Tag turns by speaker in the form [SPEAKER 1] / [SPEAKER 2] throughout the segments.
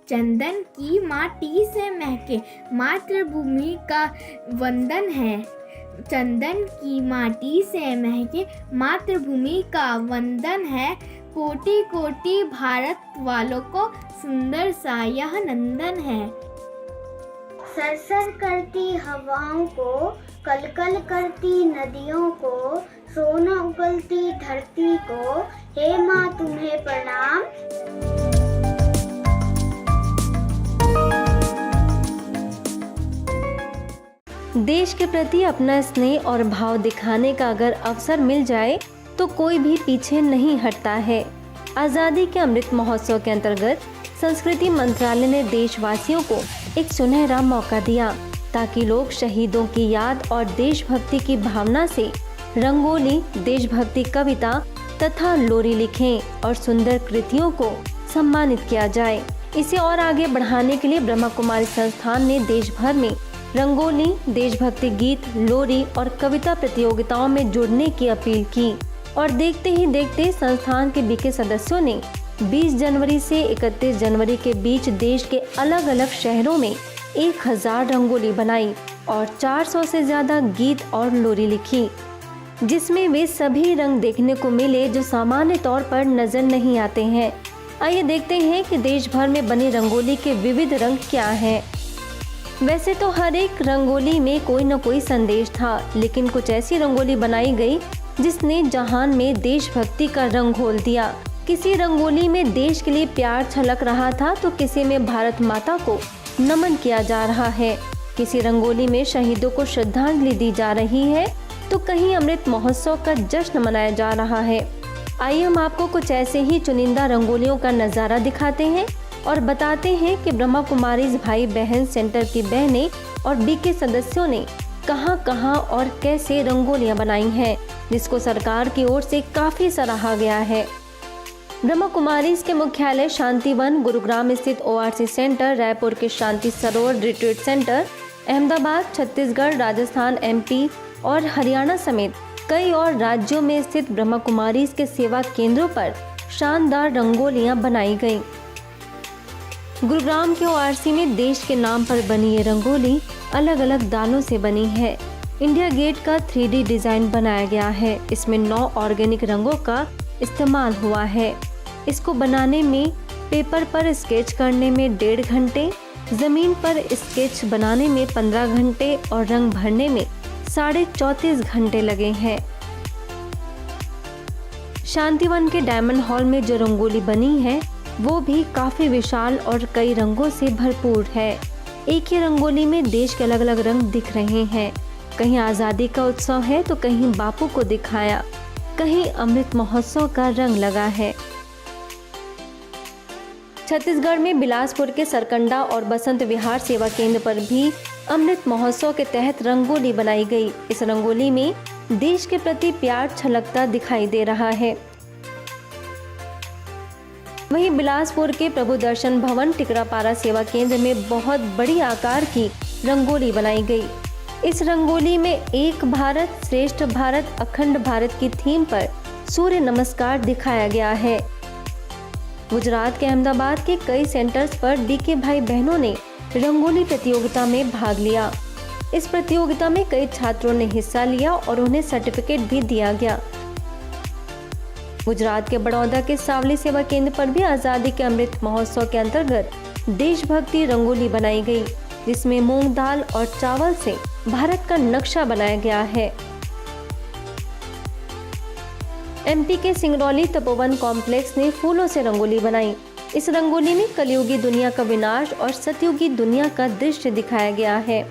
[SPEAKER 1] चंदन की माटी से महके मातृभूमि का वंदन है। चंदन की माटी से महके मातृभूमि का वंदन है। कोटि कोटि भारत वालों को सुंदर सा यह नंदन है।
[SPEAKER 2] सरसर करती हवाओं को, कलकल करती नदियों को, सोना उगलती धरती को, हे माँ तुम्हें प्रणाम।
[SPEAKER 3] देश के प्रति अपना स्नेह और भाव दिखाने का अगर अवसर मिल जाए तो कोई भी पीछे नहीं हटता है। आज़ादी के अमृत महोत्सव के अंतर्गत संस्कृति मंत्रालय ने देशवासियों को एक सुनहरा मौका दिया ताकि लोग शहीदों की याद और देशभक्ति की भावना से रंगोली, देशभक्ति कविता तथा लोरी लिखें और सुंदर कृतियों को सम्मानित किया जाए। इसे और आगे बढ़ाने के लिए ब्रह्मा कुमारी संस्थान ने देश भर में रंगोली, देशभक्ति गीत, लोरी और कविता प्रतियोगिताओं में जुड़ने की अपील की और देखते ही देखते संस्थान के बीके सदस्यों ने 20 जनवरी से 31 जनवरी के बीच देश के अलग अलग शहरों में 1000 रंगोली बनाई और 400 से ज्यादा गीत और लोरी लिखी, जिसमें वे सभी रंग देखने को मिले जो सामान्य तौर पर नजर नहीं आते हैं। आइए देखते हैं कि देश भर में बनी रंगोली के विविध रंग क्या हैं। वैसे तो हर एक रंगोली में कोई न कोई संदेश था, लेकिन कुछ ऐसी रंगोली बनाई गई जिसने जहान में देशभक्ति का रंग घोल दिया। किसी रंगोली में देश के लिए प्यार छलक रहा था तो किसी में भारत माता को नमन किया जा रहा है, किसी रंगोली में शहीदों को श्रद्धांजलि दी जा रही है तो कहीं अमृत महोत्सव का जश्न मनाया जा रहा है। आइए हम आपको कुछ ऐसे ही चुनिंदा रंगोलियों का नज़ारा दिखाते हैं और बताते हैं कि ब्रह्मा कुमारीज भाई बहन सेंटर की बहनें और बीके सदस्यों ने कहां कहां और कैसे रंगोलियां बनाई हैं, जिसको सरकार की ओर से काफी सराहा गया है। ब्रह्मा कुमारीज के मुख्यालय शांतिवन गुरुग्राम स्थित ORC सेंटर, रायपुर के शांति सरोवर retreat centre, Ahmedabad, Chhattisgarh, Rajasthan, MP और हरियाणा समेत कई और राज्यों में स्थित ब्रह्मा कुमारीज के सेवा केंद्रों पर शानदार रंगोलियां बनाई गईं। गुरुग्राम के ORC में देश के नाम पर बनी ये रंगोली अलग अलग दालों से बनी है। इंडिया गेट का 3D डिजाइन बनाया गया है। इसमें 9 ऑर्गेनिक रंगों का इस्तेमाल हुआ है। इसको बनाने में पेपर पर स्केच करने में 1.5 घंटे, जमीन पर स्केच बनाने में 15 घंटे और रंग भरने में 34.5 घंटे लगे हैं। शांतिवन के डायमंड हॉल में जो रंगोली बनी है वो भी काफी विशाल और कई रंगों से भरपूर है। एक ही रंगोली में देश के अलग अलग रंग दिख रहे हैं। कहीं आज़ादी का उत्सव है तो कहीं बापू को दिखाया, कहीं अमृत महोत्सव का रंग लगा है। छत्तीसगढ़ में बिलासपुर के सरकंडा और बसंत विहार सेवा केंद्र पर भी अमृत महोत्सव के तहत रंगोली बनाई गई। इस रंगोली में देश के प्रति प्यार छलकता दिखाई दे रहा है। वहीं बिलासपुर के प्रभु दर्शन भवन टिकरापारा सेवा केंद्र में बहुत बड़ी आकार की रंगोली बनाई गई। इस रंगोली में एक भारत श्रेष्ठ भारत अखंड भारत की थीम पर सूर्य नमस्कार दिखाया गया है। गुजरात के अहमदाबाद के कई सेंटर्स पर बीके भाई बहनों ने रंगोली प्रतियोगिता में भाग लिया। इस प्रतियोगिता में कई छात्रों ने हिस्सा लिया और उन्हें सर्टिफिकेट भी दिया गया। गुजरात के बड़ौदा के सावली सेवा केंद्र पर भी आज़ादी के अमृत महोत्सव के अंतर्गत देशभक्ति रंगोली बनाई गई, जिसमें मूंग दाल और चावल से भारत का नक्शा बनाया गया है। MP के सिंगरौली तपोवन कॉम्प्लेक्स ने फूलों से रंगोली बनाई। इस रंगोली में कलयुगी दुनिया का विनाश और सतयुगी दुनिया का दृश्य दिखाया गया है।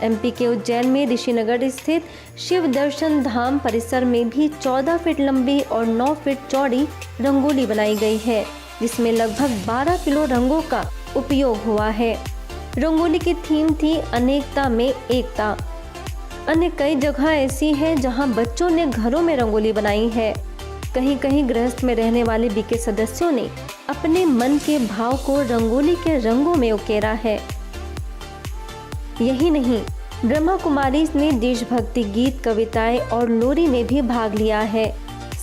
[SPEAKER 3] MP के उज्जैन में ऋषिनगर स्थित शिव दर्शन धाम परिसर में भी 14 फीट लंबी और 9 फीट चौड़ी रंगोली बनाई गई है, जिसमें लगभग 12 किलो रंगों का उपयोग हुआ है। रंगोली की थीम थी अनेकता में एकता। अन्य कई जगह ऐसी हैं जहां बच्चों ने घरों में रंगोली बनाई है। कहीं कहीं गृहस्थ में रहने वाले बीके सदस्यों ने अपने मन के भाव को रंगोली के रंगों में उकेरा है। यही नहीं, ब्रह्मा कुमारीज ने देशभक्ति गीत, कविताएं और लोरी में भी भाग लिया है।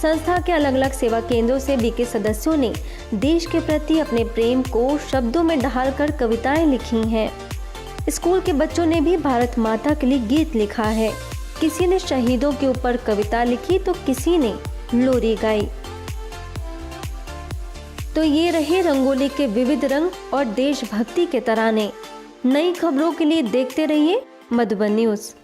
[SPEAKER 3] संस्था के अलग अलग सेवा केंद्रों से बीके सदस्यों ने देश के प्रति अपने प्रेम को शब्दों में ढालकर कविताएं लिखी हैं। स्कूल के बच्चों ने भी भारत माता के लिए गीत लिखा है। किसी ने शहीदों के ऊपर कविता लिखी तो किसी ने लोरी गाई। तो ये रहे रंगोली के विविध रंग और देशभक्ति के तराने। नई खबरों के लिए देखते रहिए मधुबन न्यूज़।